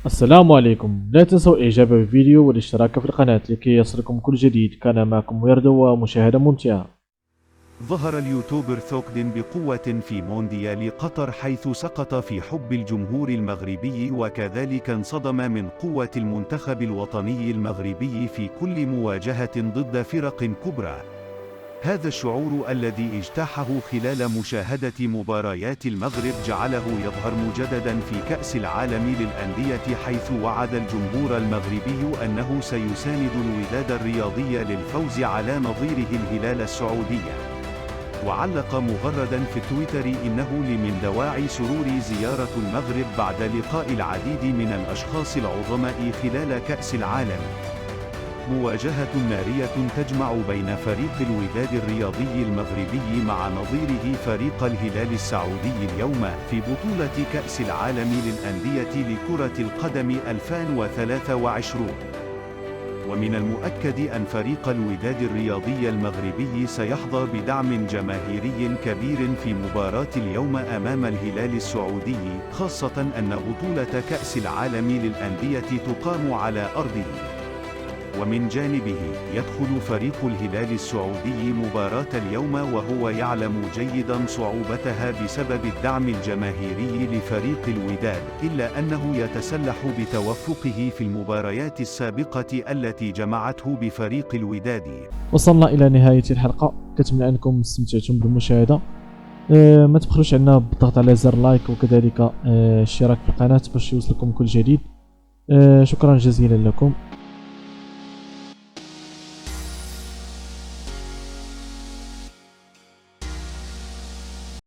السلام عليكم. لا تنسوا الاعجاب بالفيديو والاشتراك في القناة لكي يصلكم كل جديد. كان معكم ويردو ومشاهدة ممتعة. ظهر اليوتيوبر ثوكدين بقوة في مونديال قطر، حيث سقط في حب الجمهور المغربي، وكذلك انصدم من قوة المنتخب الوطني المغربي في كل مواجهة ضد فرق كبرى. هذا الشعور الذي اجتاحه خلال مشاهدة مباريات المغرب جعله يظهر مجددا في كأس العالم للأندية، حيث وعد الجمهور المغربي أنه سيساند الوداد الرياضي للفوز على نظيره الهلال السعودي. وعلق مغردا في تويتر إنه لمن دواعي سرور زيارة المغرب بعد لقاء العديد من الأشخاص العظماء خلال كأس العالم. مواجهة نارية تجمع بين فريق الوداد الرياضي المغربي مع نظيره فريق الهلال السعودي اليوم في بطولة كأس العالم للأندية لكرة القدم 2023. ومن المؤكد أن فريق الوداد الرياضي المغربي سيحظى بدعم جماهيري كبير في مباراة اليوم أمام الهلال السعودي، خاصة أن بطولة كأس العالم للأندية تقام على أرضه. ومن جانبه، يدخل فريق الهلال السعودي مباراة اليوم وهو يعلم جيدا صعوبتها بسبب الدعم الجماهيري لفريق الوداد، إلا أنه يتسلح بتوفقه في المباريات السابقة التي جمعته بفريق الوداد. وصلنا إلى نهاية الحلقة، كنتمنى أنكم استمتعتم بالمشاهدة. ما تبخلوش عنا بالضغط على زر لايك وكذلك اشتراك في القناة باش يوصلكم كل جديد. شكرا جزيلا لكم.